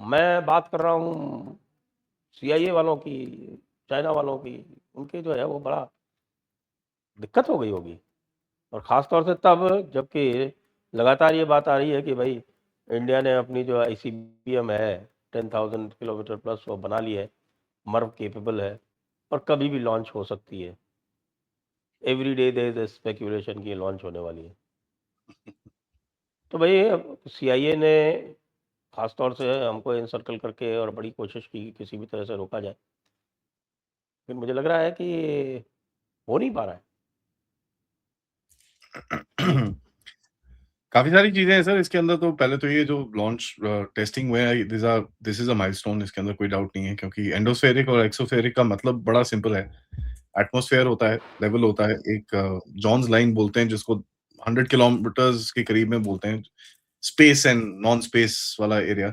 मैं बात कर रहा हूँ सीआईए वालों की, चाइना वालों की, उनकी जो है वो बड़ा दिक्कत हो गई होगी। और ख़ास तौर से तब जबकि लगातार ये बात आ रही है कि भाई इंडिया ने अपनी जो आईसीबीएम है 10,000 किलोमीटर प्लस वो बना ली है, मर्व केपेबल है और कभी भी लॉन्च हो सकती है। Every day there is speculation की लॉन्च होने वाली है। तो भाई सीआईए ने खास तौर से हमको इनसर्कल करके और बड़ी कोशिश की कि किसी भी तरह से रोका जाए, लेकिन मुझे लग रहा है कि हो नहीं पा रहा है। काफी सारी चीजें हैं सर इसके अंदर। तो पहले तो ये जो लॉन्च टेस्टिंग हुए हैं, दिस इज अ माइलस्टोन, इसके अंदर कोई डाउट नहीं है, क्योंकि एंडोस्फेरिक और एक्सोस्फेरिक का मतलब बड़ा सिंपल है। एटमॉस्फेयर होता है, लेवल होता है, एक जॉन्स लाइन बोलते हैं जिसको 100 किलोमीटर्स के करीब में बोलते हैं, स्पेस एंड नॉन स्पेस वाला area.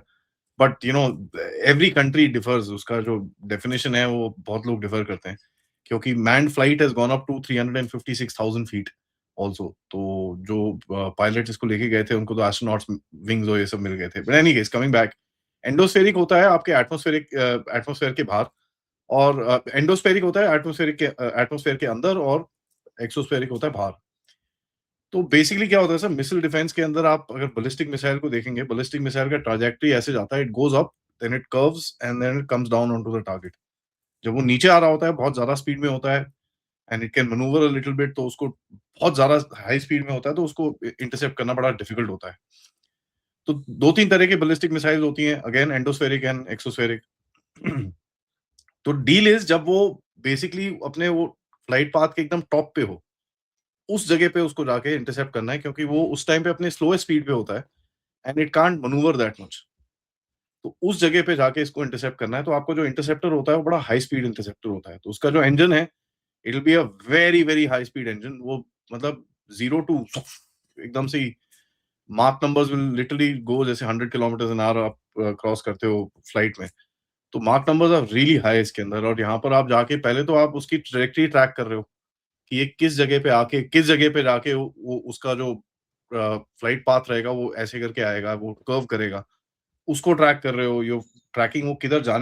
But every country differs, उसका जो डेफिनेशन है वो बहुत लोग डिफर करते हैं, क्योंकि manned flight has gone up to 356,000 feet also. तो जो पायलट इसको लेके गए थे उनको तो एस्ट्रोनॉट्स विंग्स और ये सब मिल गए थे। But any case, coming back, एंडोस्फेरिक होता है आपके एटमॉस्फेयर के बाहर, और एंडोस्फेरिक होता है एटमॉस्फेयर के अंदर, और एक्सोस्फेरिक होता है बाहर। तो बेसिकली क्या होता है सर, मिसाइल डिफेंस के अंदर आप अगर बैलिस्टिक मिसाइल को देखेंगे, बैलिस्टिक मिसाइल का ट्रैजेक्टरी ऐसे जाता है, it goes up, then it curves and then it comes down on to the target. जब वो नीचे आ रहा होता है, बहुत ज्यादा स्पीड में होता है, and it can manoeuvre a little bit, तो उसको बहुत ज्यादा हाई स्पीड में होता है, तो उसको इंटरसेप्ट करना बड़ा डिफिकल्ट होता है। तो दो तीन तरह की बैलिस्टिक मिसाइल होती हैं, अगेन एंडोस्फेरिक एंड एक्सोस्फेरिक। तो डील इज, जब वो बेसिकली अपने वो फ्लाइट पाथ के एकदम टॉप पे हो, उस जगह पे उसको जाके इंटरसेप्ट करना है, क्योंकि वो उस टाइम पे अपने स्लोएस्ट स्पीड पे होता है, and it can't manoeuvre that much. तो उस जगह पे जाके इसको इंटरसेप्ट करना है। तो आपको जो इंटरसेप्टर होता है वो बड़ा हाई स्पीड इंटरसेप्टर होता है। तो उसका जो इंजन है, it will be a very very high speed engine. वो मतलब 0 टू एकदम से ही मार्क नंबर्स विल लिटरली गो, जैसे 100 किलोमीटर एन आवर आप क्रॉस करते हो फ्लाइट में, तो मार्क नंबर्स आर रियली हाई इसके अंदर। और यहाँ पर आप जाके पहले तो आप उसकी ट्रैजेक्टरी ट्रैक कर रहे हो कि ये किस जगह पे आके, किस जगह पे जाके वो उसका जो फ्लाइट पाथ रहेगा वो ऐसे करके आएगा, वो कर्व करेगा, उसको ट्रैक कर रहे हो। यो ट्रैकिंग, वो किधर जा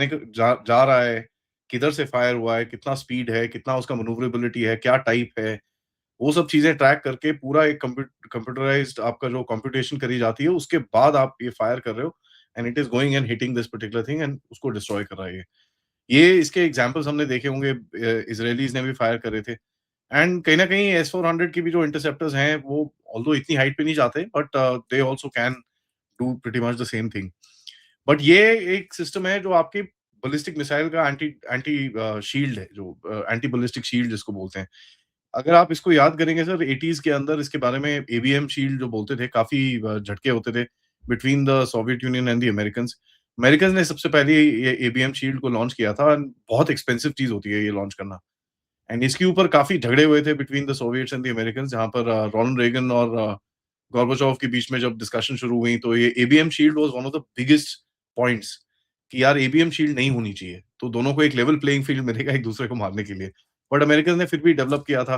रहा है, किधर से फायर हुआ है, कितना स्पीड है, कितना उसका मैन्यूवरेबिलिटी है, क्या टाइप है, वो सब चीजें ट्रैक करके पूरा एक कंप्यूटराइज्ड आपका जो कंप्यूटेशन करी जाती है, उसके बाद आप ये फायर कर रहे हो, and it is going and hitting this particular thing, and उसको डिस्ट्रॉय कर रहा है। ये इसके एग्जांपल्स हमने देखे होंगे, इजरायलीज ने भी फायर करे थे। एंड कहीं ना कहीं S-400 की भी जो इंटरसेप्टर्स हैं, वो ऑल्दो इतनी हाइट पे नहीं जाते, but they also can do pretty much the same thing. But ये एक सिस्टम है जो आपकी बैलिस्टिक मिसाइल का एंटी एंटी शील्ड है, जो एंटी बैलिस्टिक शील्ड जिसको बोलते हैं। अगर आप इसको याद करेंगे सर, 80s के अंदर इसके बारे में एबीएम शील्ड जो बोलते थे, काफी झटके होते थे between the Soviet union and the Americans. American ने सबसे पहले ये एबीएम शील्ड को लॉन्च किया था, and बहुत एक्सपेंसिव चीज होती है ये लॉन्च करना। एंड इसके ऊपर काफी झगड़े हुए थे between the Soviets and the American, जहां पर रोनाल्ड रेगन और गोर्बाचोव के बीच में जब डिस्कशन शुरू हुई, तो ये ABM shield was one of the biggest points कि यार एबीएम शील्ड नहीं होनी चाहिए, तो दोनों को एक लेवल प्लेइंग फील्ड मिलेगा एक दूसरे को मारने के लिए। बट अमेरिकन ने फिर भी डेवलप किया था।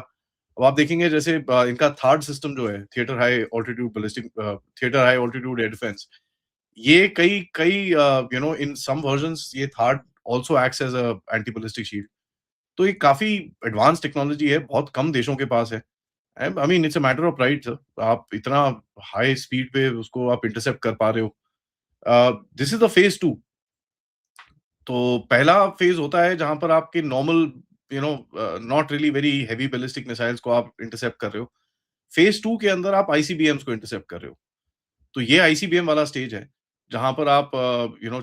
अब आप देखेंगे जैसे इनका थर्ड सिस्टम जो है, theatre high altitude air defence, ये कई कई इन सम वर्जन्स ये third also acts as a anti ballistic shield. तो ये काफ़ी एडवांस टेक्नोलॉजी है, बहुत कम देशों के पास है। I mean it's a matter of pride sir, आप इतना हाई स्पीड पे उसको आप इंटरसेप्ट कर पा रहे हो। This is the phase 2। तो पहला फेज़ होता है जहाँ पर आपके normal not really very heavy ballistic missiles को आप इंटरसेप्ट कर रहे हो। फेज़ 2 के अंदर आप आईसीबीएम्स को इंटरसेप्ट कर रहे हो। तो ये आईसीबीएम वाला स्टेज है, जहाँ पर आप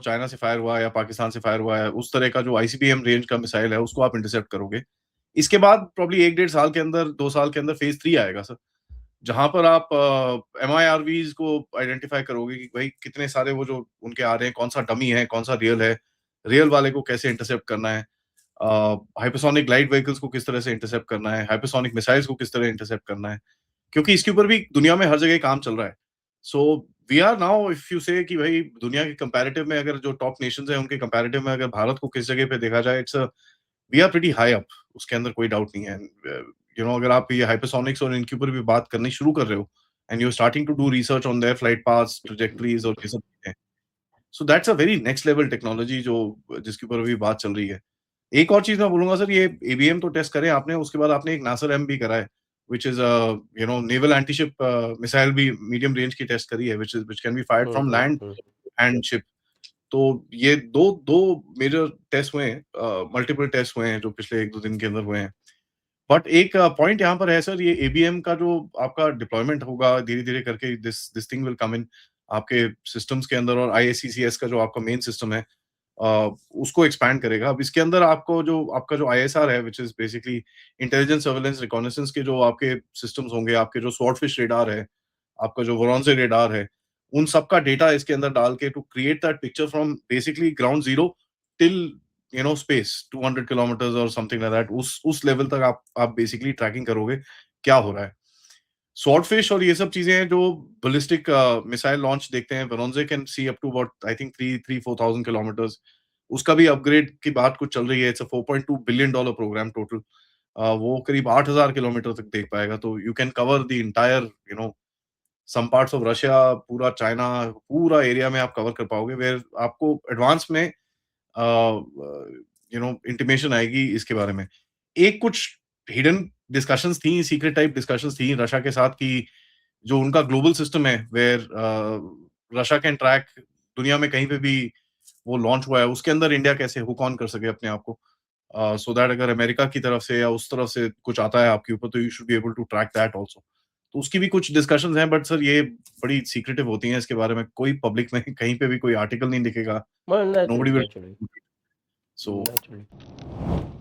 चाइना से फायर हुआ या पाकिस्तान से फायर हुआ है, उस तरह का जो आईसीबीएम रेंज का मिसाइल है, उसको आप इंटरसेप्ट करोगे। इसके बाद प्रॉब्ली 1 डेढ़ साल के अंदर, 2 साल के अंदर फेज़ 3 आएगा सर, जहाँ पर आप एमआईआरवीज़ को आइडेंटिफ़ाई करोगे कि भाई कितने सारे वो जो उनके आ रहे हैं, कौन-सा डमी है, कौन-सा रियल है, रियल वाले को कैसे इंटरसेप्ट करना है, हाइपरसोनिक ग्लाइड व्हीकल्स को किस तरह से इंटरसेप्ट करना है, हाइपरसोनिक मिसाइल्स को किस तरह इंटरसेप्ट करना है। क्योंकि इसके ऊपर भी दुनिया में हर जगह काम चल रहा है। So we are now, if you say कि भाई दुनिया के कंपैरेटिव में, अगर जो टॉप नेशंस हैं उनके कंपैरेटिव में अगर भारत को किस जगह पे देखा जाए, it's we are pretty high up, उसके अंदर कोई डाउट नहीं है। अगर आप ये हाइपरसोनिक्स और इनके ऊपर भी बात करनी शुरू कर रहे हो, and you are starting to do research on their flight paths, trajectories और ये सब चीजें, so that's a very next level technology जो जिसके ऊपर अभी बात चल रही है। एक और चीज़ मैं बोलूँगा सर, ये एबीएम तो टेस्ट करें आपने, उसके बाद आपने एक नासर एम भी करा है, which is naval anti-ship missile भी मीडियम रेंज की टेस्ट करी है, which can be fired from land hmm. And ship. तो ये दो मेजर टेस्ट हुए हैं, मल्टीपल टेस्ट हुए हैं जो पिछले 1-2 दिन के अंदर हुए हैं। बट एक पॉइंट यहाँ पर है सर, ये एबीएम का जो आपका डिप्लॉयमेंट होगा धीरे-धीरे करके, दिस थिंग विल कम इन आपके सिस्टम्स के अंदर, और आईएससीसीएस का जो आपका मेन सिस्टम है उसको एक्सपैंड करेगा। अब इसके अंदर आपको जो आपका जो आईएसआर है, which is basically intelligence, surveillance, reconnaissance के जो आपके सिस्टम्स होंगे, आपके जो स्वॉर्डफिश रेडार है, आपका जो वोरोनज़े रेडार है, उन सब का डेटा इसके अंदर डाल के to create that picture from basically ground zero till space 200 kilometres और समथिंग लाइक दैट, उस लेवल तक आप बेसिकली ट्रैकिंग करोगे क्या हो रहा है। स्वॉर्डफिश और ये सब चीजें हैं जो ballistic मिसाइल लॉन्च देखते हैं, Voronezh can see up to about I think 3-4,000 kilometres. उसका भी अपग्रेड की बात कुछ चल रही है। It's a $4.2 billion programme total. वो करीब 8,000 किलोमीटर तक देख पाएगा, तो you can cover the entire some parts of Russia, पूरा चाइना, पूरा एरिया में आप कवर कर पाओगे, वेयर आपको एडवांस में इंटीमेशन आएगी इसके बारे में। एक कुछ हिडन डिस्कशंस थी, सीक्रेट टाइप डिस्कशंस थी रशिया के साथ, कि जो उनका ग्लोबल सिस्टम है, वेयर रशिया कैन ट्रैक दुनिया में कहीं पे भी वो लॉन्च हुआ है, उसके अंदर इंडिया कैसे हुक ऑन कर सके अपने आप को, सो दैट अगर अमेरिका की तरफ से या उस तरफ से कुछ आता है आपके ऊपर, तो you should be able to track that also. तो उसकी भी कुछ डिस्कशंस हैं, बट सर ये बड़ी सीक्रेटिव होती हैं, इसके बारे में कोई पब्लिक में कहीं पे भी कोई आर्टिकल नहीं दिखेगा, Well, nobody naturally, will naturally, so naturally.